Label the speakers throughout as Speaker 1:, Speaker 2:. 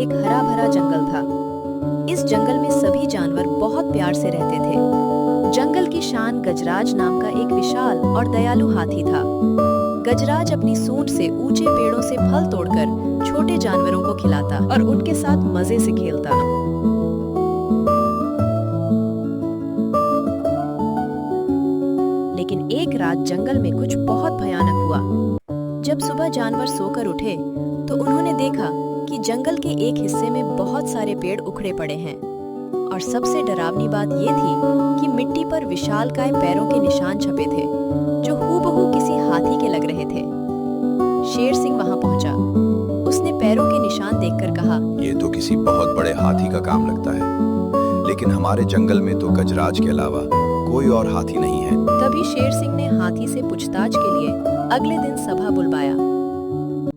Speaker 1: एक हरा भरा जंगल था। इस जंगल में सभी जानवर बहुत प्यार से रहते थे। जंगल की शान गजराज नाम का एक विशाल और दयालु हाथी था। गजराज अपनी सूंड से ऊंचे पेड़ों से फल तोड़कर छोटे जानवरों को खिलाता और उनके साथ मजे से खेलता। लेकिन एक रात जंगल में कुछ बहुत भयानक हुआ। जब सुबह जानवर सोकर उठे तो उन्होंने देखा कि जंगल के एक हिस्से में बहुत सारे पेड़ उखड़े पड़े हैं और सबसे डरावनी बात ये थी कि मिट्टी पर विशालकाय पैरों के निशान छपे थे जो हूबहू किसी हाथी के लग रहे थे। शेर सिंह वहां पहुंचा। उसने पैरों के निशान देखकर कहा,
Speaker 2: ये तो किसी बहुत बड़े हाथी का काम लगता है, लेकिन हमारे जंगल में तो गजराज के अलावा कोई और हाथी नहीं है।
Speaker 1: तभी शेर सिंह ने हाथी से पूछताछ के लिए अगले दिन सभा बुलवाया।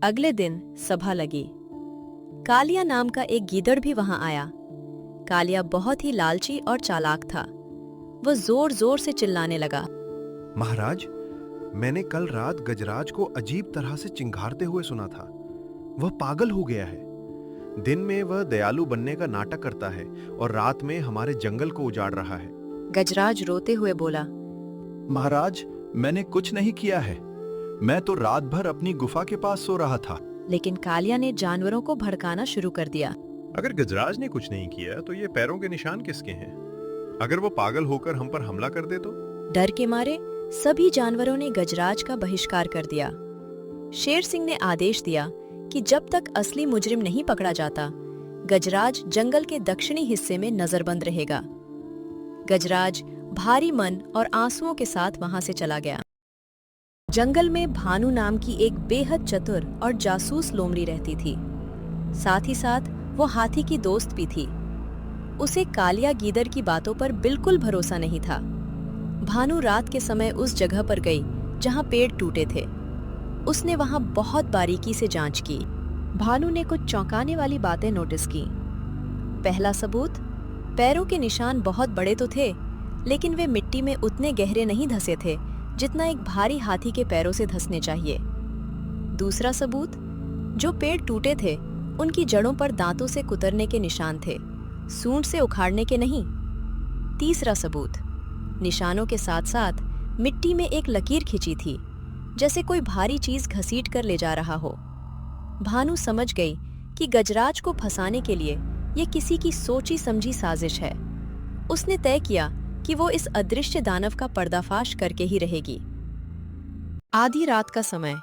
Speaker 1: अगले दिन सभा लगी। कालिया नाम का एक गीदड़ भी वहां आया। कालिया बहुत ही लालची और चालाक था। वो जोर जोर से चिल्लाने लगा,
Speaker 3: महाराज, मैंने कल रात गजराज को अजीब तरह से चिंघारते हुए सुना था। वह पागल हो गया है। दिन में वह दयालु बनने का नाटक करता है और रात में हमारे जंगल को उजाड़ रहा है।
Speaker 1: गजराज रोते हुए बोला,
Speaker 4: महाराज, मैंने कुछ नहीं किया है। मैं तो रात भर अपनी गुफा के पास सो रहा था।
Speaker 1: लेकिन कालिया ने जानवरों को भड़काना शुरू कर दिया।
Speaker 3: अगर गजराज ने कुछ नहीं किया तो ये पैरों के निशान किसके हैं? अगर वो पागल होकर हम पर हमला कर दे तो?
Speaker 1: डर के मारे सभी जानवरों ने गजराज का बहिष्कार कर दिया। शेर सिंह ने आदेश दिया कि जब तक असली मुजरिम नहीं पकड़ा जाता, गजराज जंगल के दक्षिणी हिस्से में नजरबंद रहेगा। गजराज भारी मन और आंसुओं के साथ वहां से चला गया। जंगल में भानु नाम की एक बेहद चतुर और जासूस लोमड़ी रहती थी। साथ ही साथ वो हाथी की दोस्त भी थी। उसे कालिया गीदड़ की बातों पर बिल्कुल भरोसा नहीं था। भानु रात के समय उस जगह पर गई जहां पेड़ टूटे थे। उसने वहां बहुत बारीकी से जांच की। भानु ने कुछ चौंकाने वाली बातें नोटिस की। पहला सबूत, पैरों के निशान बहुत बड़े तो थे, लेकिन वे मिट्टी में उतने गहरे नहीं धंसे थे जितना एक भारी हाथी के पैरों से धंसने चाहिए। दूसरा सबूत, जो पेड़ टूटे थे उनकी जड़ों पर दांतों से कुतरने के निशान थे, सूंड से उखाड़ने के नहीं। तीसरा सबूत, निशानों के साथ साथ मिट्टी में एक लकीर खिंची थी, जैसे कोई भारी चीज घसीट कर ले जा रहा हो। भानु समझ गई कि गजराज को फंसाने के लिए ये किसी की सोची समझी साजिश है। उसने तय किया कि वो इस अदृश्य दानव का पर्दाफाश करके ही रहेगी। आधी रात का समय,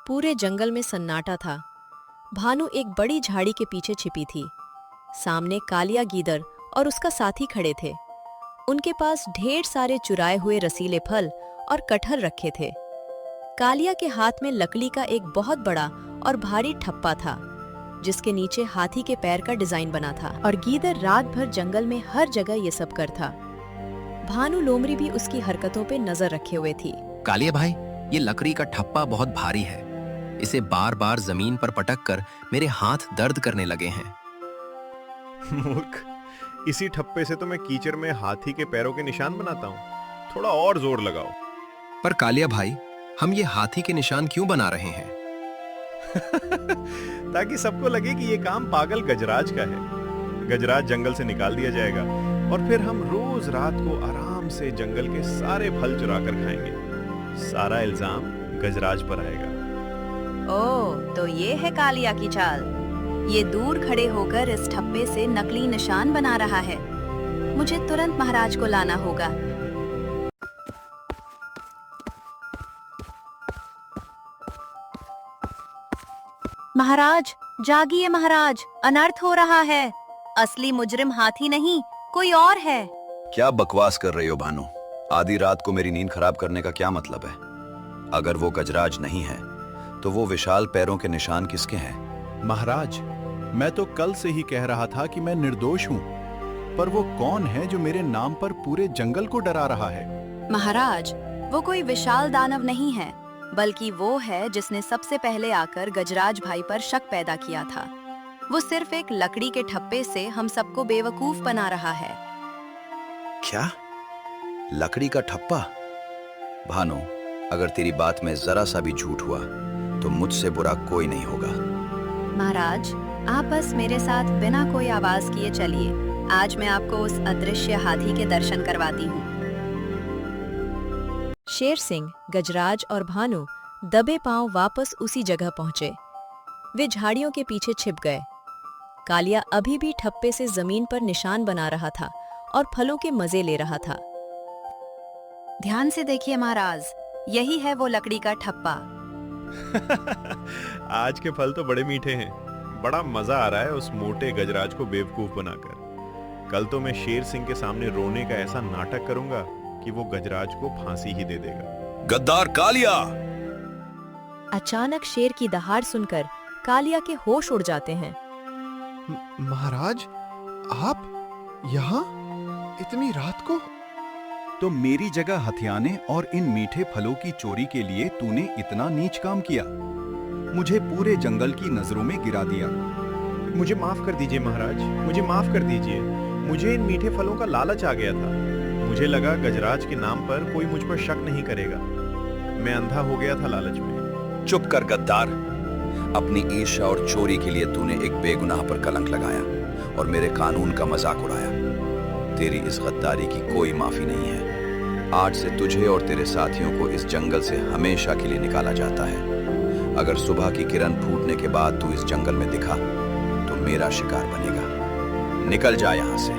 Speaker 1: पूरे जंगल में सन्नाटा था। भानु एक बड़ी झाड़ी के पीछे छिपी थी। सामने कालिया गीदड़ और उसका साथी खड़े थे। उनके पास ढेर सारे चुराए हुए रसीले फल और कटहल रखे थे। कालिया के हाथ में लकड़ी का एक बहुत बड़ा और भारी ठप्पा था, जिसके नीचे हाथी के पैर का डिजाइन बना था, और गीदड़ रात भर जंगल में हर जगह ये सब कर था। भानु लोमड़ी भी उसकी हरकतों पे नजर रखे हुए थी।
Speaker 5: कालिया भाई, ये लकड़ी का ठप्पा बहुत भारी है। इसे बार बार जमीन पर पटक कर मेरे हाथ दर्द करने लगे हैं।
Speaker 3: मूर्ख, इसी ठप्पे से तो मैं कीचड़ में हाथी के पैरों के निशान बनाता हूँ। थोड़ा और जोर लगाओ।
Speaker 5: पर कालिया भाई, हम ये हाथी के निशान क्यों बना रहे हैं?
Speaker 3: ताकि सबको लगे कि ये काम पागल गजराज का है। गजराज जंगल से निकाल दिया जाएगा और फिर हम रोज रात को आराम से जंगल के सारे फल चुरा कर खाएंगे। सारा इल्जाम गजराज पर आएगा।
Speaker 6: ओह, तो ये है कालिया की चाल। ये दूर खड़े होकर इस ठप्पे से नकली निशान बना रहा है। मुझे तुरंत महाराज को लाना होगा। महाराज, जागिए महाराज, अनर्थ हो रहा है। असली मुजरिम हाथी नहीं, कोई और है।
Speaker 2: क्या बकवास कर रही हो भानु? आधी रात को मेरी नींद खराब करने का क्या मतलब है? अगर वो गजराज नहीं है तो वो विशाल पैरों के निशान किसके हैं?
Speaker 4: महाराज, मैं तो कल से ही कह रहा था कि मैं निर्दोष हूँ, पर वो कौन है जो मेरे नाम पर पूरे जंगल को डरा रहा है?
Speaker 6: महाराज, वो कोई विशाल दानव नहीं है, बल्कि वो है जिसने सबसे पहले आकर गजराज भाई पर शक पैदा किया था। वो सिर्फ एक लकड़ी के ठप्पे से हम सबको बेवकूफ बना रहा है।
Speaker 2: क्या? लकड़ी का ठप्पा? भानु, अगर तेरी बात में जरा सा भी झूठ हुआ तो मुझसे बुरा कोई नहीं होगा।
Speaker 6: महाराज, आप बस मेरे साथ बिना कोई आवाज किए चलिए। आज मैं आपको उस अदृश्य हाथी के दर्शन करवाती हूँ।
Speaker 1: शेर सिंह, गजराज और भानु दबे पांव वापस उसी जगह पहुंचे। वे झाड़ियों के पीछे छिप गए। कालिया अभी भी ठप्पे से जमीन पर निशान बना रहा था और फलों के मजे ले रहा था।
Speaker 6: ध्यान से देखिए महाराज, यही है वो लकड़ी का ठप्पा।
Speaker 3: आज के फल तो बड़े मीठे हैं। बड़ा मजा आ रहा है उस मोटे गजराज को बेवकूफ बनाकर। कल तो मैं शेर सिंह के सामने रोने का ऐसा नाटक करूंगा कि वो गजराज को फांसी ही दे देगा।
Speaker 2: गद्दार कालिया!
Speaker 1: अचानक शेर की दहाड़ सुनकर कालिया के होश उड़ जाते हैं।
Speaker 3: महाराज, आप यहाँ इतनी रात को?
Speaker 4: तो मेरी जगह हथियाने और इन मीठे फलों की चोरी के लिए तूने इतना नीच काम किया, मुझे पूरे जंगल की नजरों में गिरा दिया।
Speaker 3: मुझे माफ कर दीजिए महाराज, मुझे माफ कर दीजिए। मुझे इन मीठे फलों का लालच आ गया था। मुझे लगा गजराज के नाम पर कोई मुझ पर शक नहीं करेगा। मैं अंधा हो गया था लालच में।
Speaker 2: चुप कर गद्दार! अपनी ईर्ष्या और चोरी के लिए तूने एक बेगुनाह पर कलंक लगाया और मेरे कानून का मजाक उड़ाया। तेरी इस गद्दारी की कोई माफी नहीं है। आज से तुझे और तेरे साथियों को इस जंगल से हमेशा के लिए निकाला जाता है। अगर सुबह की किरण फूटने के बाद तू इस जंगल में दिखा तो मेरा शिकार बनेगा। निकल जा यहां से।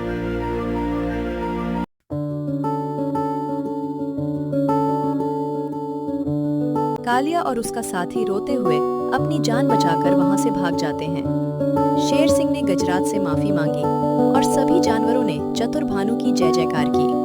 Speaker 1: कालिया और उसका साथी रोते हुए अपनी जान बचाकर वहां से भाग जाते हैं। शेर सिंह ने गजराज से माफी मांगी और सभी जानवरों ने चतुर भानु की जय जयकार की।